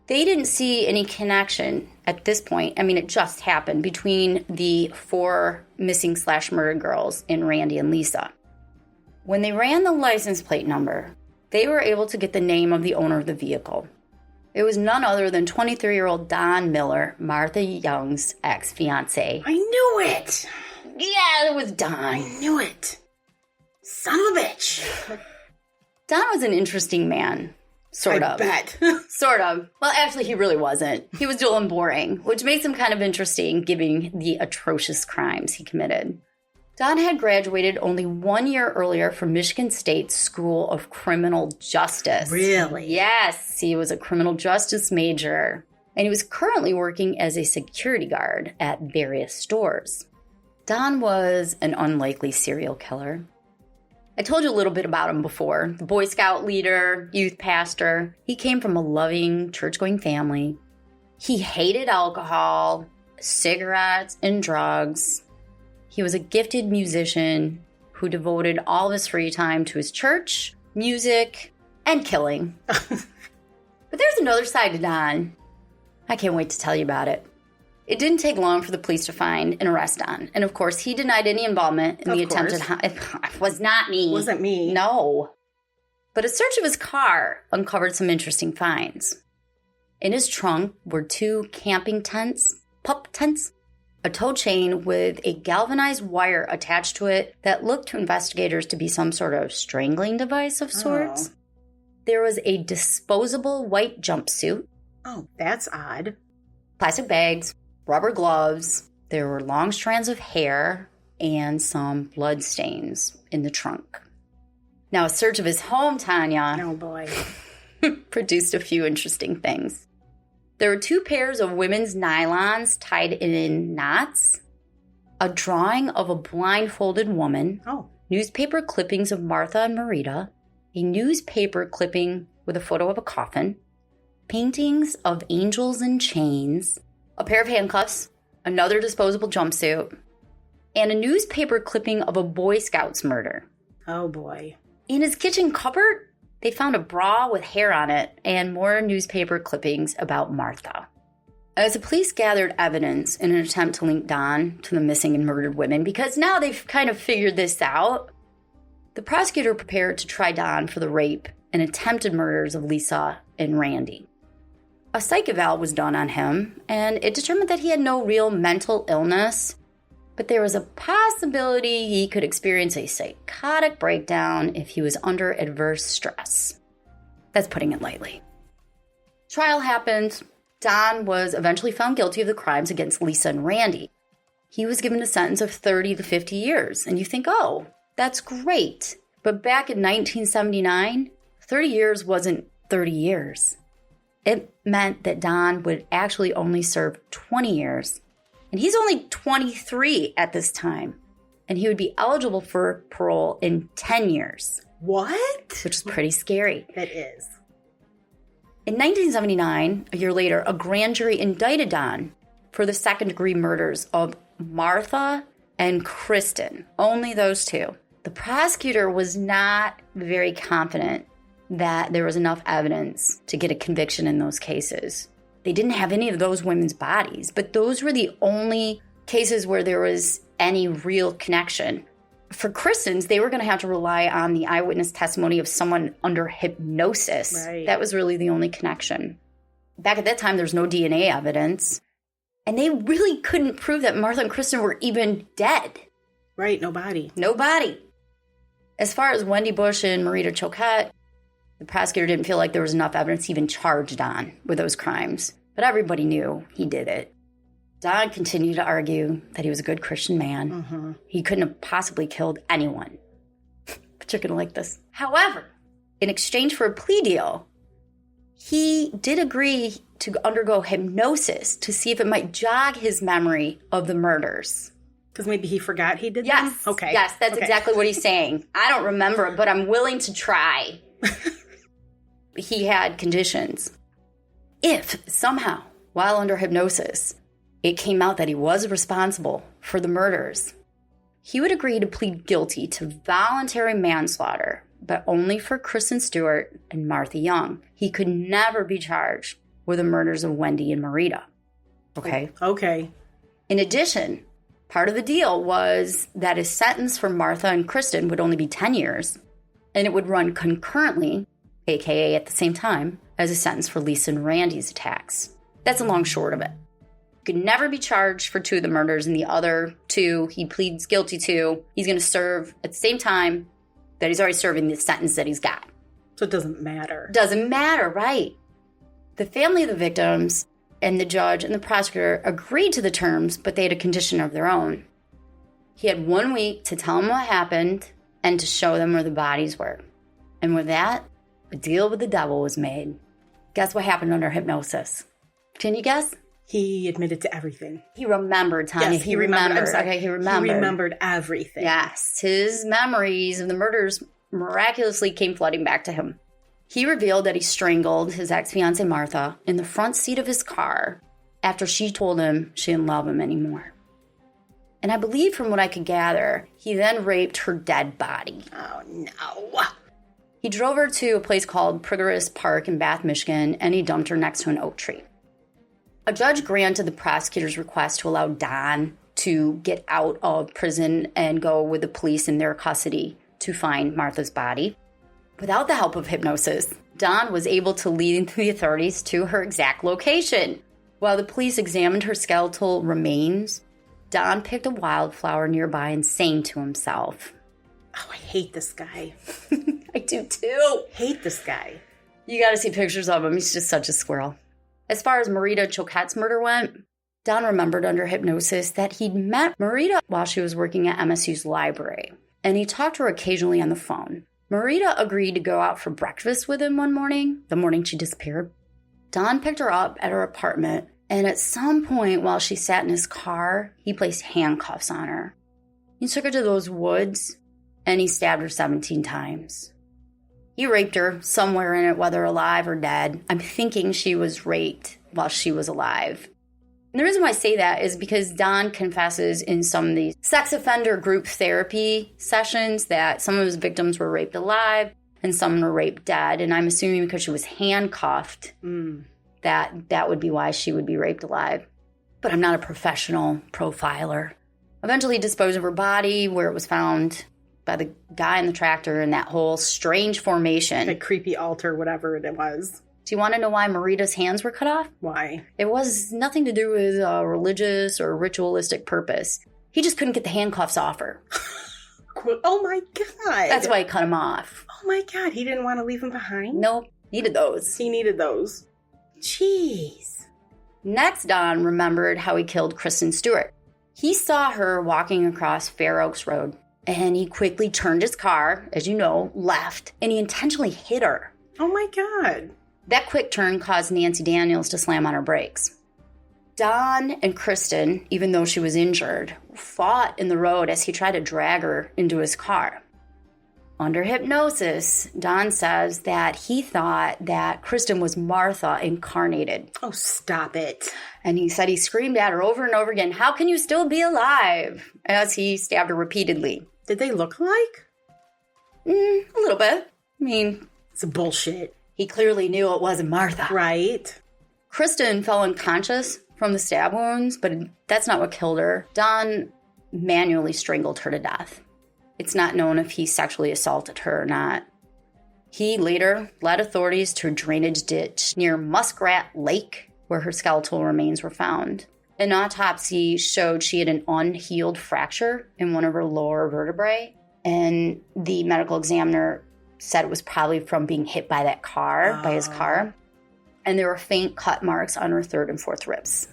S1: they didn't see any connection at this point. I mean, it just happened between the 4 missing/murdered girls and Randy and Lisa. When they ran the license plate number, they were able to get the name of the owner of the vehicle. It was none other than 23-year-old Don Miller, Martha Young's ex-fiancé.
S2: I knew it.
S1: Yeah, it was Don.
S2: I knew it. Son of a bitch.
S1: Don was an interesting man. Sort of.
S2: I bet.
S1: Sort of. Well, actually, he really wasn't. He was dull and boring, which makes him kind of interesting given the atrocious crimes he committed. Don had graduated only 1 year earlier from Michigan State's School of Criminal Justice.
S2: Really?
S1: Yes, he was a criminal justice major, and he was currently working as a security guard at various stores. Don was an unlikely serial killer. I told you a little bit about him before. The Boy Scout leader, youth pastor. He came from a loving, church-going family. He hated alcohol, cigarettes, and drugs. He was a gifted musician who devoted all of his free time to his church, music, and killing. But there's another side to Don. I can't wait to tell you about it. It didn't take long for the police to find and arrest Don. And of course, he denied any involvement in the attempted... It was not me.
S2: Wasn't me.
S1: No. But a search of his car uncovered some interesting finds. In his trunk were 2 camping tents, pup tents, a tow chain with a galvanized wire attached to it that looked to investigators to be some sort of strangling device of sorts. Oh. There was a disposable white jumpsuit.
S2: Oh, that's odd.
S1: Plastic bags, rubber gloves. There were long strands of hair and some blood stains in the trunk. Now, a search of his home, Tanya,
S2: oh boy,
S1: produced a few interesting things. There were 2 pairs of women's nylons tied in knots, a drawing of a blindfolded woman, newspaper clippings of Martha and Marita, a newspaper clipping with a photo of a coffin, paintings of angels in chains, a pair of handcuffs, another disposable jumpsuit, and a newspaper clipping of a Boy Scout's murder.
S2: Oh boy.
S1: In his kitchen cupboard, they found a bra with hair on it and more newspaper clippings about Martha. As the police gathered evidence in an attempt to link Don to the missing and murdered women, because now they've kind of figured this out, the prosecutor prepared to try Don for the rape and attempted murders of Lisa and Randy. A psych eval was done on him, and it determined that he had no real mental illness, but there was a possibility he could experience a psychotic breakdown if he was under adverse stress. That's putting it lightly. Trial happened. Don was eventually found guilty of the crimes against Lisa and Randy. He was given a sentence of 30 to 50 years, and you think, oh, that's great. But back in 1979, 30 years wasn't 30 years. It meant that Don would actually only serve 20 years. And he's only 23 at this time. And he would be eligible for parole in 10 years.
S2: What?
S1: Which is pretty scary.
S2: It is.
S1: In 1979, a year later, a grand jury indicted Don for the second-degree murders of Martha and Kristen. Only those 2. The prosecutor was not very confident that there was enough evidence to get a conviction in those cases. They didn't have any of those women's bodies, but those were the only cases where there was any real connection. For Kristen's, they were going to have to rely on the eyewitness testimony of someone under hypnosis.
S2: Right.
S1: That was really the only connection. Back at that time, there's no DNA evidence. And they really couldn't prove that Martha and Kristen were even dead.
S2: Right, no body.
S1: No body. As far as Wendy Bush and Marita Choquette, the prosecutor didn't feel like there was enough evidence to even charge Don with those crimes. But everybody knew he did it. Don continued to argue that he was a good Christian man.
S2: Mm-hmm.
S1: He couldn't have possibly killed anyone. But you're going to like this. However, in exchange for a plea deal, he did agree to undergo hypnosis to see if it might jog his memory of the murders.
S2: Because maybe he forgot he did
S1: Yes.
S2: them? Okay.
S1: Yes, that's exactly what he's saying. I don't remember it, but I'm willing to try. He had conditions. If somehow, while under hypnosis, it came out that he was responsible for the murders, he would agree to plead guilty to voluntary manslaughter, but only for Kristen Stewart and Martha Young. He could never be charged with the murders of Wendy and Marita. Okay?
S2: Okay.
S1: In addition, part of the deal was that his sentence for Martha and Kristen would only be 10 years, and it would run concurrently, aka at the same time, as a sentence for Lisa and Randy's attacks. That's the long short of it. He could never be charged for 2 of the murders, and the other 2 he pleads guilty to. He's going to serve at the same time that he's already serving the sentence that he's got.
S2: So it doesn't matter.
S1: Doesn't matter, right? The family of the victims and the judge and the prosecutor agreed to the terms, but they had a condition of their own. He had 1 week to tell them what happened and to show them where the bodies were. And with that, a deal with the devil was made. Guess what happened under hypnosis? Can you guess?
S2: He admitted to everything.
S1: He remembered, Tanya.
S2: Yes, he remembered. I'm sorry.
S1: Okay, he remembered.
S2: He remembered everything.
S1: Yes, his memories of the murders miraculously came flooding back to him. He revealed that he strangled his ex-fiancée Martha in the front seat of his car after she told him she didn't love him anymore. And I believe from what I could gather, he then raped her dead body.
S2: Oh, no.
S1: He drove her to a place called Progress Park in Bath, Michigan, and he dumped her next to an oak tree. A judge granted the prosecutor's request to allow Don to get out of prison and go with the police in their custody to find Martha's body. Without the help of hypnosis, Don was able to lead the authorities to her exact location. While the police examined her skeletal remains, Don picked a wildflower nearby and sang to himself.
S2: Oh, I hate this guy.
S1: I do too.
S2: Hate this guy.
S1: You got to see pictures of him. He's just such a squirrel. As far as Marita Choquette's murder went, Don remembered under hypnosis that he'd met Marita while she was working at MSU's library, and he talked to her occasionally on the phone. Marita agreed to go out for breakfast with him one morning, the morning she disappeared. Don picked her up at her apartment, and at some point while she sat in his car, he placed handcuffs on her. He took her to those woods, and he stabbed her 17 times. He raped her somewhere in it, whether alive or dead. I'm thinking she was raped while she was alive. And the reason why I say that is because Don confesses in some of these sex offender group therapy sessions that some of his victims were raped alive and some were raped dead. And I'm assuming because she was handcuffed, that would be why she would be raped alive. But I'm not a professional profiler. Eventually disposed of her body where it was found by the guy in the tractor in that whole strange formation.
S2: The creepy altar, whatever it was.
S1: Do you want to know why Marita's hands were cut off?
S2: Why?
S1: It was nothing to do with a religious or ritualistic purpose. He just couldn't get the handcuffs off her.
S2: Oh my God.
S1: That's why he cut them off.
S2: Oh my God. He didn't want to leave them behind?
S1: Nope. Needed those.
S2: He needed those. Jeez.
S1: Next, Don remembered how he killed Kristen Stewart. He saw her walking across Fair Oaks Road, and he quickly turned his car, as you know, left, and he intentionally hit her.
S2: Oh my God.
S1: That quick turn caused Nancy Daniels to slam on her brakes. Don and Kristen, even though she was injured, fought in the road as he tried to drag her into his car. Under hypnosis, Don says that he thought that Kristen was Martha incarnated.
S2: Oh, stop it.
S1: And he said he screamed at her over and over again, "How can you still be alive?" as he stabbed her repeatedly.
S2: Did they look alike?
S1: A little bit. I mean,
S2: it's bullshit.
S1: He clearly knew it wasn't Martha.
S2: Right.
S1: Kristen fell unconscious from the stab wounds, but that's not what killed her. Don manually strangled her to death. It's not known if he sexually assaulted her or not. He later led authorities to a drainage ditch near Muskrat Lake, where her skeletal remains were found. An autopsy showed she had an unhealed fracture in one of her lower vertebrae, and the medical examiner said it was probably from being hit by that car, by his car. And there were faint cut marks on her third and fourth ribs.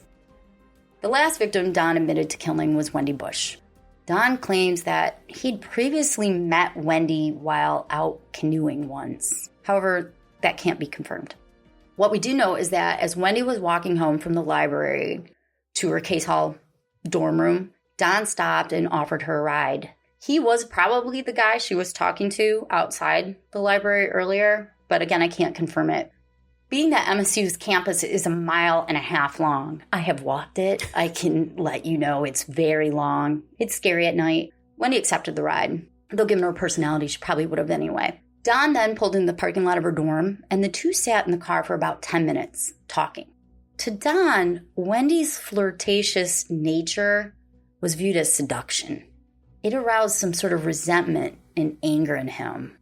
S1: The last victim Don admitted to killing was Wendy Bush. Don claims that he'd previously met Wendy while out canoeing once. However, that can't be confirmed. What we do know is that as Wendy was walking home from the library to her Case Hall dorm room, Don stopped and offered her a ride. He was probably the guy she was talking to outside the library earlier, but again, I can't confirm it. Being that MSU's campus is 1.5 miles long, I have walked it. I can let you know it's very long. It's scary at night. Wendy accepted the ride. Though given her personality, she probably would have anyway. Don then pulled in the parking lot of her dorm, and the two sat in the car for about 10 minutes, talking. To Don, Wendy's flirtatious nature was viewed as seduction. It aroused some sort of resentment and anger in him,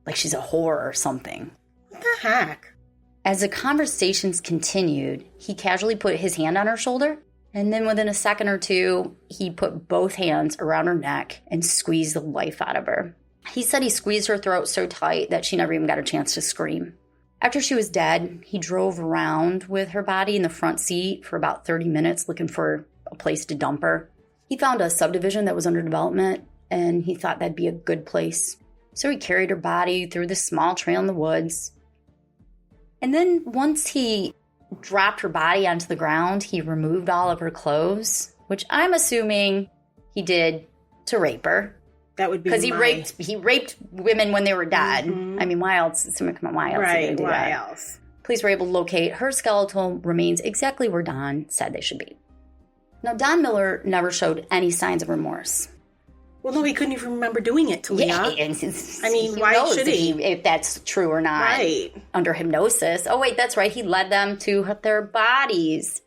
S1: like she's a whore or something.
S2: What the heck?
S1: As the conversations continued, he casually put his hand on her shoulder, and then within a second or two, he put both hands around her neck and squeezed the life out of her. He said he squeezed her throat so tight that she never even got a chance to scream. After she was dead, he drove around with her body in the front seat for about 30 minutes looking for a place to dump her. He found a subdivision that was under development, and he thought that'd be a good place. So he carried her body through this small trail in the woods. And then once he dropped her body onto the ground, he removed all of her clothes, which I'm assuming he did to rape her.
S2: That would be
S1: because he raped women when they were dead. Mm-hmm. I mean, why else? Why else?
S2: Right? Why else?
S1: Police were able to locate her skeletal remains exactly where Don said they should be. Now, Don Miller never showed any signs of remorse.
S2: Well, no, he couldn't even remember doing it, Talia.
S1: Yeah,
S2: I mean, why should he?
S1: If that's true or not.
S2: Right.
S1: Under hypnosis. Oh, wait, that's right. He led them to their bodies.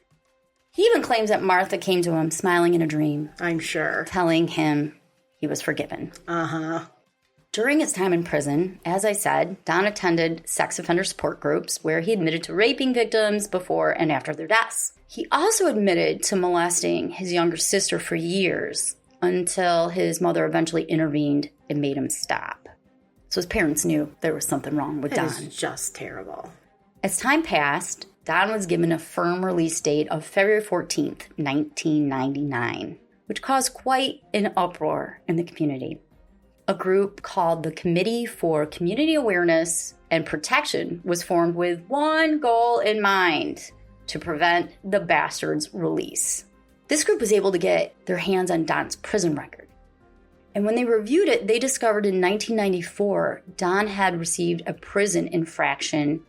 S1: He even claims that Martha came to him smiling in a dream.
S2: I'm sure.
S1: Telling him he was forgiven.
S2: Uh-huh.
S1: During his time in prison, as I said, Don attended sex offender support groups where he admitted to raping victims before and after their deaths. He also admitted to molesting his younger sister for years, until his mother eventually intervened and made him stop. So his parents knew there was something wrong with Don.
S2: That is just terrible.
S1: As time passed, Don was given a firm release date of February 14th, 1999, which caused quite an uproar in the community. A group called the Committee for Community Awareness and Protection was formed with one goal in mind: to prevent the bastard's release. This group was able to get their hands on Don's prison record. And when they reviewed it, they discovered in 1994, Don had received a prison infraction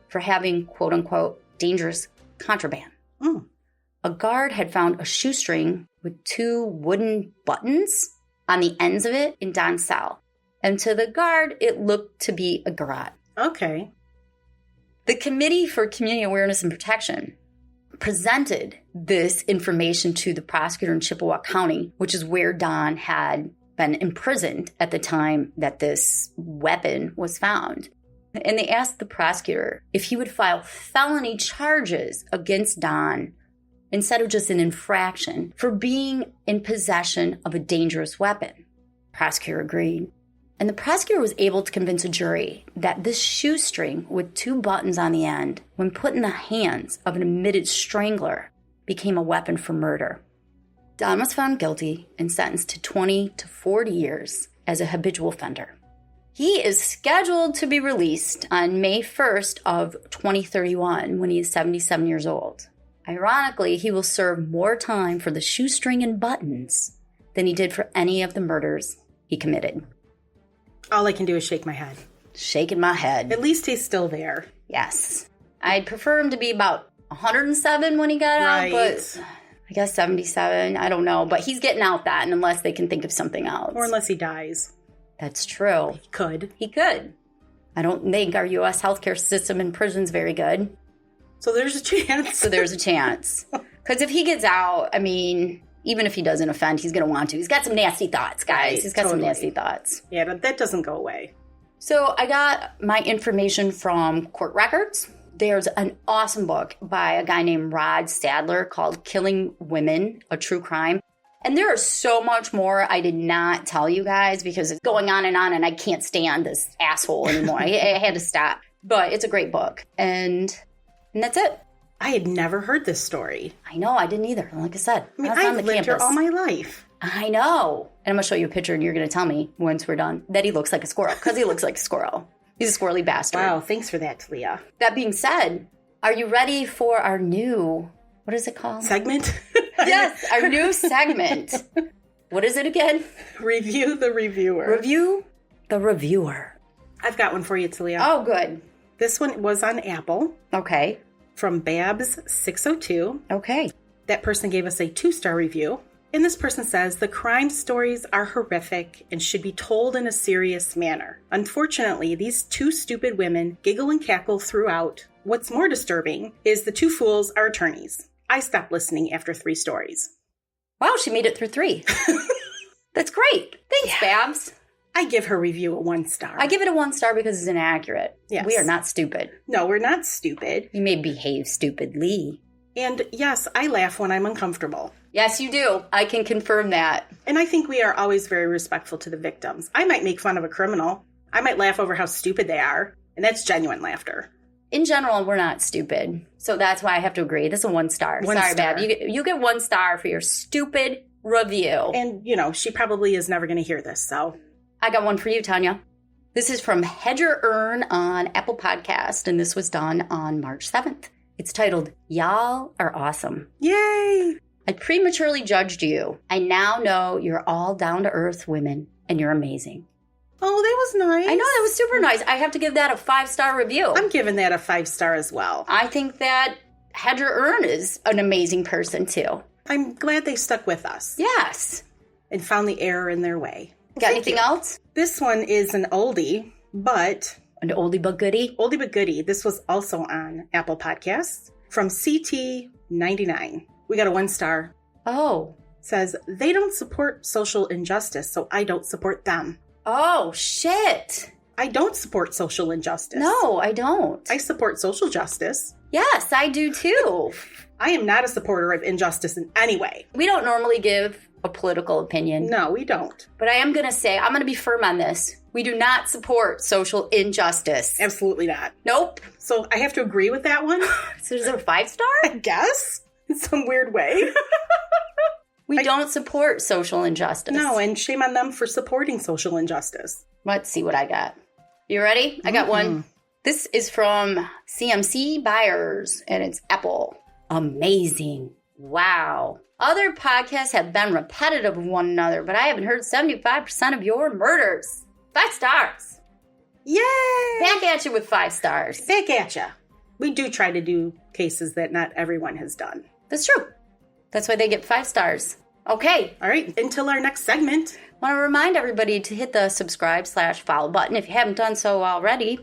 S1: for having, quote unquote, dangerous contraband.
S2: Mm.
S1: A guard had found a shoestring with 2 wooden buttons on the ends of it in Don's cell. And to the guard, it looked to be a garrote.
S2: Okay.
S1: The Committee for Community Awareness and Protection presented this information to the prosecutor in Chippewa County, which is where Don had been imprisoned at the time that this weapon was found. And they asked the prosecutor if he would file felony charges against Don instead of just an infraction for being in possession of a dangerous weapon. The prosecutor agreed. And the prosecutor was able to convince a jury that this shoestring with 2 buttons on the end, when put in the hands of an admitted strangler, became a weapon for murder. Don was found guilty and sentenced to 20 to 40 years as a habitual offender. He is scheduled to be released on May 1st of 2031 when he is 77 years old. Ironically, he will serve more time for the shoestring and buttons than he did for any of the murders he committed.
S2: All I can do is shake my head.
S1: Shaking my head.
S2: At least he's still there.
S1: Yes. I'd prefer him to be about 107 when he got out, but I guess 77. I don't know. But he's getting out that, and unless they can think of something else.
S2: Or unless he dies.
S1: That's true.
S2: He could.
S1: He could. I don't think our U.S. healthcare system in prison's very good.
S2: So there's a chance.
S1: Because if he gets out, I mean, Even if he doesn't offend, he's going to want to. He's got some nasty thoughts, guys.
S2: Right,
S1: He's got some
S2: totally.
S1: nasty thoughts.
S2: Yeah, but that doesn't go away.
S1: So I got my information from court records. There's an awesome book by a guy named Sadler called Killing Women, a True Crime. And there is so much more I did not tell you guys because it's going on and I can't stand this asshole anymore. I had to stop. But it's a great book. And that's it.
S2: I had never heard this story.
S1: I know, I didn't either. Like I said,
S2: I mean,
S1: I was on the
S2: I've lived
S1: campus.
S2: here all my life.
S1: I know. And I'm going to show you a picture and you're going to tell me once we're done that he looks like a squirrel because he looks like a squirrel. He's a squirrely bastard.
S2: Wow, thanks for that, Talia.
S1: That being said, are you ready for our new, what is it called?
S2: Segment?
S1: Yes, our new segment. What is it again?
S2: Review the Reviewer.
S1: Review the Reviewer.
S2: I've got one for you, Talia.
S1: Oh, good.
S2: This one was on Apple
S1: Okay.
S2: from Babs602.
S1: Okay.
S2: That person gave us a 2-star review. And this person says, the crime stories are horrific and should be told in a serious manner. Unfortunately, these 2 stupid women giggle and cackle throughout. What's more disturbing is the 2 fools are attorneys. I stopped listening after 3 stories.
S1: Wow, she made it through 3. That's great. Thanks, Babs.
S2: I give her review a 1 star.
S1: I give it a 1 star because it's inaccurate.
S2: Yes.
S1: We are not stupid.
S2: No, we're not stupid.
S1: You may behave stupidly.
S2: And yes, I laugh when I'm uncomfortable.
S1: Yes, you do. I can confirm that.
S2: And I think we are always very respectful to the victims. I might make fun of a criminal. I might laugh over how stupid they are. And that's genuine laughter.
S1: In general, we're not stupid. So that's why I have to agree. This is a 1 star.
S2: 1
S1: Sorry,
S2: star.
S1: Bab. You get 1 star for your stupid review.
S2: And, she probably is never going to hear this, so.
S1: I got one for you, Tanya. This is from Hedger Earn on Apple Podcast, and this was done on March 7th. It's titled, Y'all Are Awesome.
S2: Yay!
S1: I prematurely judged you. I now know you're all down-to-earth women, and you're amazing.
S2: Oh, that was nice.
S1: I know, that was super nice. I have to give that a 5-star review.
S2: I'm giving that a 5 star as well.
S1: I think that Hedger Earn is an amazing person, too.
S2: I'm glad they stuck with us.
S1: Yes.
S2: And found the error in their way.
S1: Got anything else?
S2: This one is an oldie, but...
S1: An oldie but goodie?
S2: Oldie but goodie. This was also on Apple Podcasts from CT99. We got a 1 star.
S1: Oh.
S2: Says, they don't support social injustice, so I don't support them.
S1: Oh, shit.
S2: I don't support social injustice.
S1: No, I don't.
S2: I support social justice.
S1: Yes, I do too.
S2: I am not a supporter of injustice in any way.
S1: We don't normally give a political opinion.
S2: No, we don't.
S1: But I am going to say, I'm going to be firm on this. We do not support social injustice.
S2: Absolutely not.
S1: Nope.
S2: So I have to agree with that one?
S1: So is it a 5-star?
S2: I guess. In some weird way.
S1: We don't support social injustice.
S2: No, and shame on them for supporting social injustice.
S1: Let's see what I got. You ready? I got one. This is from CMC Buyers, and it's Apple. Amazing. Wow. Other podcasts have been repetitive of one another, but I haven't heard 75% of your murders. 5 stars.
S2: Yay!
S1: Back at you with 5 stars.
S2: Back at ya. We do try to do cases that not everyone has done.
S1: That's true. That's why they get 5 stars. Okay.
S2: All right. Until our next segment.
S1: I want to remind everybody to hit the subscribe/follow button if you haven't done so already.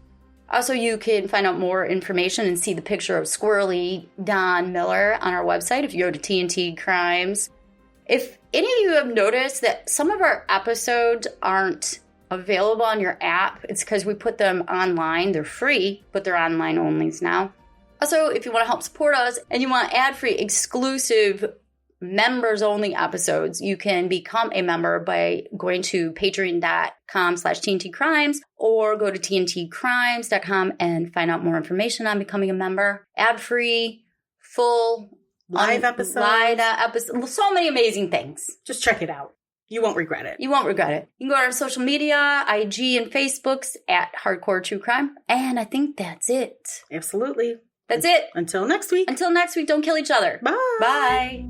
S1: Also, you can find out more information and see the picture of Squirrely Don Miller on our website if you go to TNT Crimes. If any of you have noticed that some of our episodes aren't available on your app, it's because we put them online. They're free, but they're online onlys now. Also, if you want to help support us and you want ad-free, exclusive, members-only episodes, you can become a member by going to patreon.com/TNTcrimes or go to tntcrimes.com and find out more information on becoming a member. Ad-free, full,
S2: Live episodes.
S1: So many amazing things.
S2: Just check it out. You won't regret it.
S1: You won't regret it. You can go to our social media, IG and Facebooks at Hardcore True Crime. And I think that's it.
S2: Absolutely.
S1: That's it.
S2: Until next week.
S1: Until next week, don't kill each other.
S2: Bye.
S1: Bye.